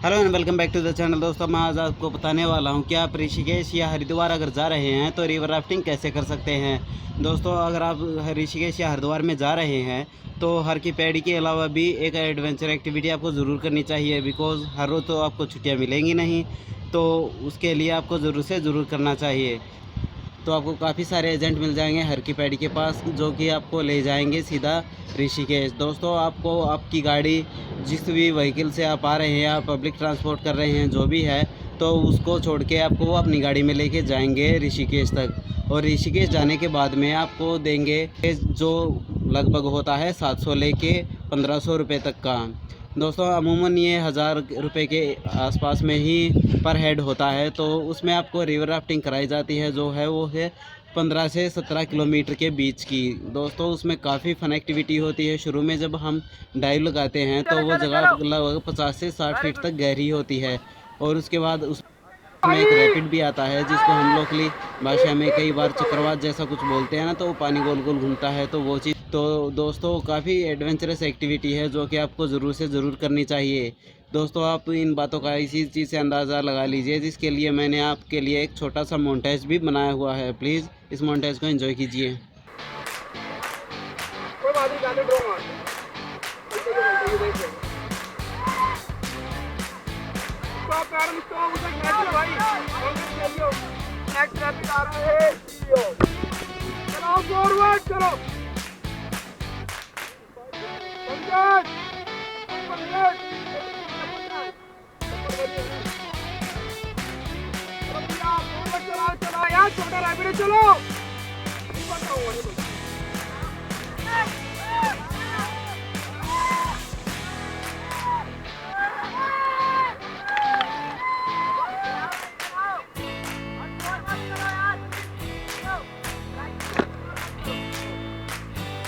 Hello and welcome back to the channel. दोस्तों मैं आज आपको बताने वाला हूं कि आप ऋषिकेश या हरिद्वार अगर जा रहे हैं तो रिवर राफ्टिंग कैसे कर सकते हैं। दोस्तों अगर आप ऋषिकेश या हरिद्वार में जा रहे हैं तो हर की पैड़ी के अलावा भी एक एडवेंचर एक्टिविटी आपको ज़रूर करनी चाहिए, बिकॉज़ हर रोज़ तो आपको छुट्टियाँ मिलेंगी नहीं, तो उसके लिए आपको ज़रूर से ज़रूर करना चाहिए। तो आपको काफ़ी सारे एजेंट मिल जाएंगे हर की पैड़ी के पास, जो कि आपको ले जाएंगे सीधा ऋषिकेश। दोस्तों आपको आपकी गाड़ी जिस भी व्हीकल से आप आ रहे हैं या पब्लिक ट्रांसपोर्ट कर रहे हैं जो भी है, तो उसको छोड़ के आपको वो अपनी गाड़ी में लेके जाएंगे ऋषिकेश तक। और ऋषिकेश जाने के बाद में आपको देंगे जो लगभग होता है 700 लेके 1500 रुपये तक का। दोस्तों अमूमन ये 1000 रुपये के आसपास में ही पर हेड होता है। तो उसमें आपको रिवर राफ्टिंग कराई जाती है, जो है वो है 15 से 17 किलोमीटर के बीच की। दोस्तों उसमें काफ़ी फन एक्टिविटी होती है। शुरू में जब हम डाइव लगाते हैं तो वो जगह लगभग 50 से 60 फीट तक गहरी होती है, और उसके बाद उसमें एक रैपिड भी आता है जिसको हम लोकली भाषा में कई बार चक्रवात जैसा कुछ बोलते हैं ना, तो वो पानी गोल गोल घूमता है, तो वो चीज़। तो दोस्तों काफ़ी एडवेंचरस एक्टिविटी है जो कि आपको ज़रूर से ज़रूर करनी चाहिए। दोस्तों आप इन बातों का इसी चीज़ से अंदाज़ा लगा लीजिए, जिसके लिए मैंने आपके लिए एक छोटा सा मोन्टेज भी बनाया हुआ है। प्लीज़ इस मोन्टेज को एंजॉय कीजिए। चलो फॉरवर्ड चलो यार छोटा रैपिड चलो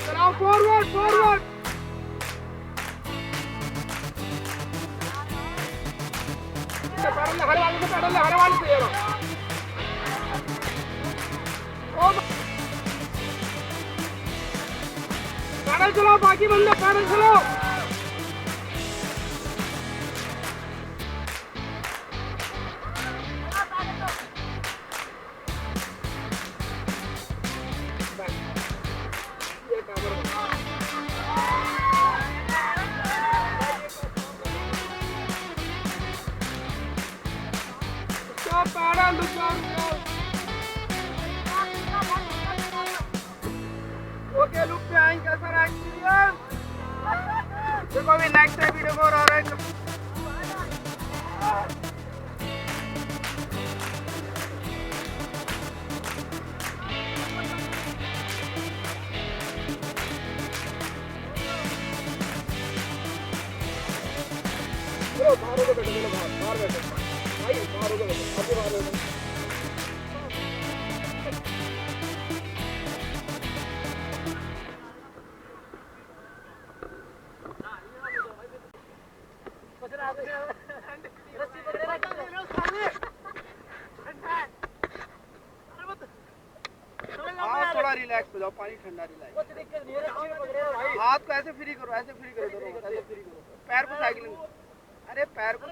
चलाओ फॉरवर्ड फॉरवर्ड हरे वाले से यार पैदल चलो, बाकी बंदे पैदल चलो। ओके लुक पे कैसा रहा एक्सपीरियंस। देखो अभी नेक्स्ट वीडियो को आ रहा है। बाहर हो गए बैठो, बाहर बैठो भाई, बाहर हो गए बैठो, अभी बाहर हो गए। थोड़ा रिलैक्स हो जाओ, पानी ठंडा रिलैक्स। हाथ को ऐसे फ्री करो, ऐसे फ्री करो, दोनों ऐसे फ्री करो, पैर को साइकिलिंग। अरे पैर को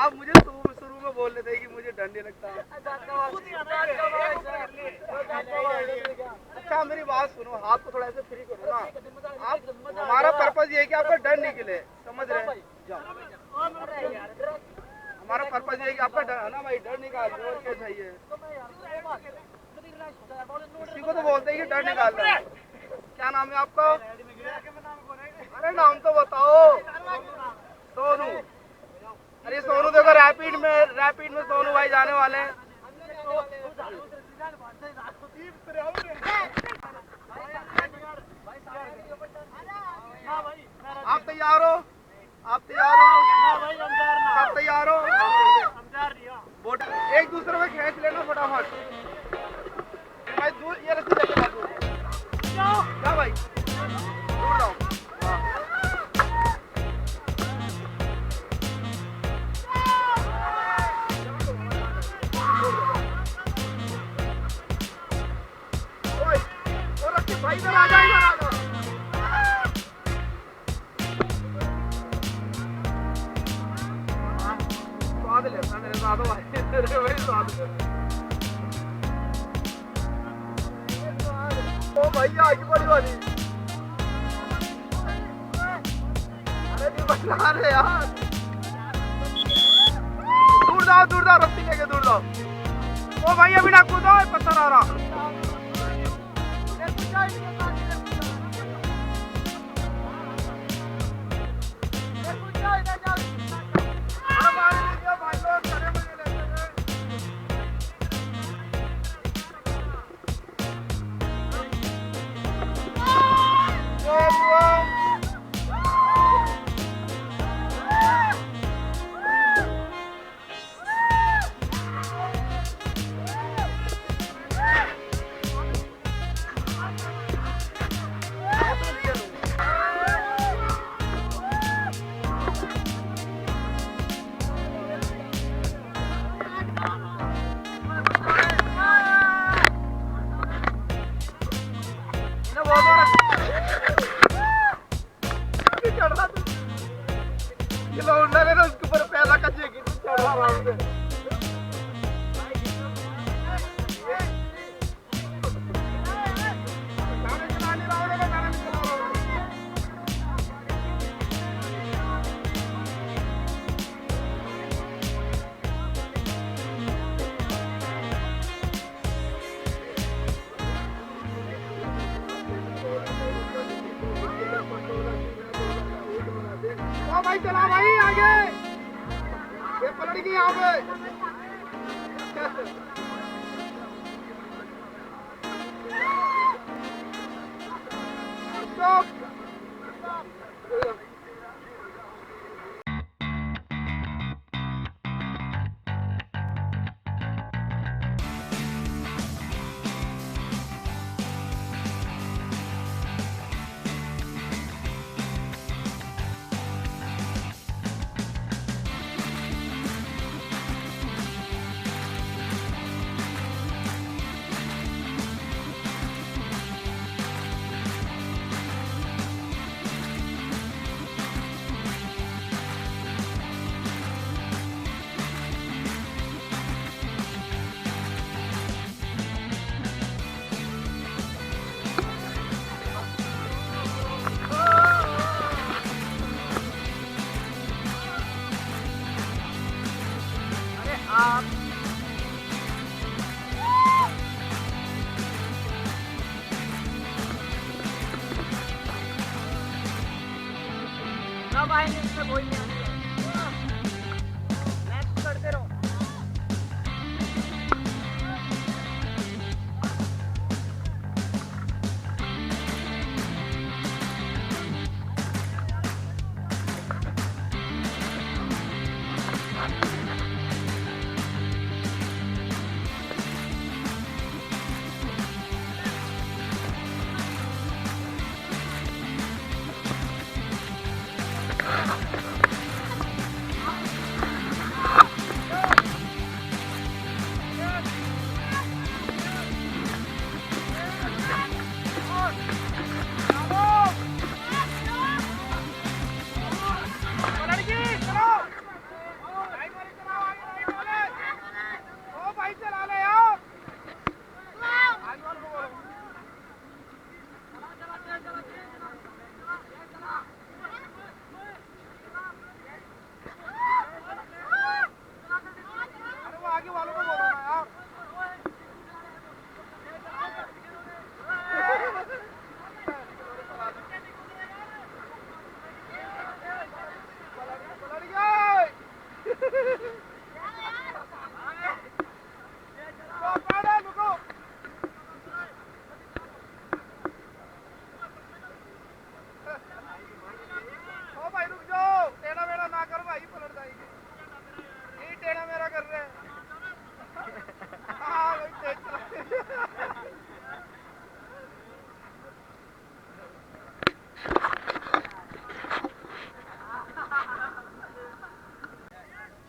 आप मुझे शुरू में बोल रहे थे कि मुझे डर नहीं लगता। अच्छा मेरी बात सुनो, हाथ को थोड़ा ऐसे फ्री करो ना। आप हमारा पर्पज ये है कि आपका डर निकले, समझ रहे हैं? हमारा पर्पज ये है कि आपका डर है ना भाई, डर निकाल दो और क्या चाहिए। इसी को तो बोलते हैं कि डर निकाल रहा है। क्या नाम है आपका? अरे नाम तो बताओ। सोनू। अरे सोनू देखो रैपिड में सोनू भाई जाने वाले हैं। आप तैयार हो? आप तैयार हो? सब तैयार हो? बोट एक दूसरे में खींच लेना फटाफट भाई। दूर ये रस्सी लेके जा भाई, दूर जाओ। भाई इधर आ जा, इधर आ जा। दो भाई वही स्वाद कर। ओ भैया आगे बड़ी वाली। अरे नहीं बचा रहे यार। दूर जाओ रस्सी लेके दूर जाओ। ओ भाई अभी ना कूदो पत्थर आ रहा। उसके ऊपर पैदा का जैकेट चढ़ रहा है। भाई चला भाई आगे ये पलट गई यहाँ पे। स्टॉप। अब आएंगे इसमें कोई नहीं आने। नेक्स्ट करते रहो।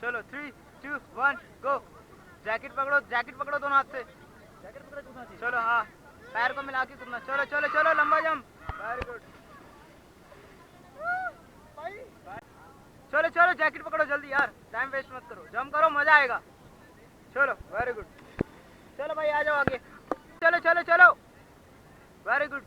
चलो 3, 2, 1 गो। जैकेट पकड़ो दोनों हाथ से। जैकेट पकड़ो दोनों हाथ से। चलो हाँ पैर को मिला के कूदना। चलो चलो चलो लंबा जंप। Very good. चलो चलो जैकेट पकड़ो जल्दी यार, टाइम वेस्ट मत करो, जंप करो मजा आएगा। चलो वेरी गुड। चलो भाई आ जाओ आगे, चलो चलो चलो, वेरी गुड।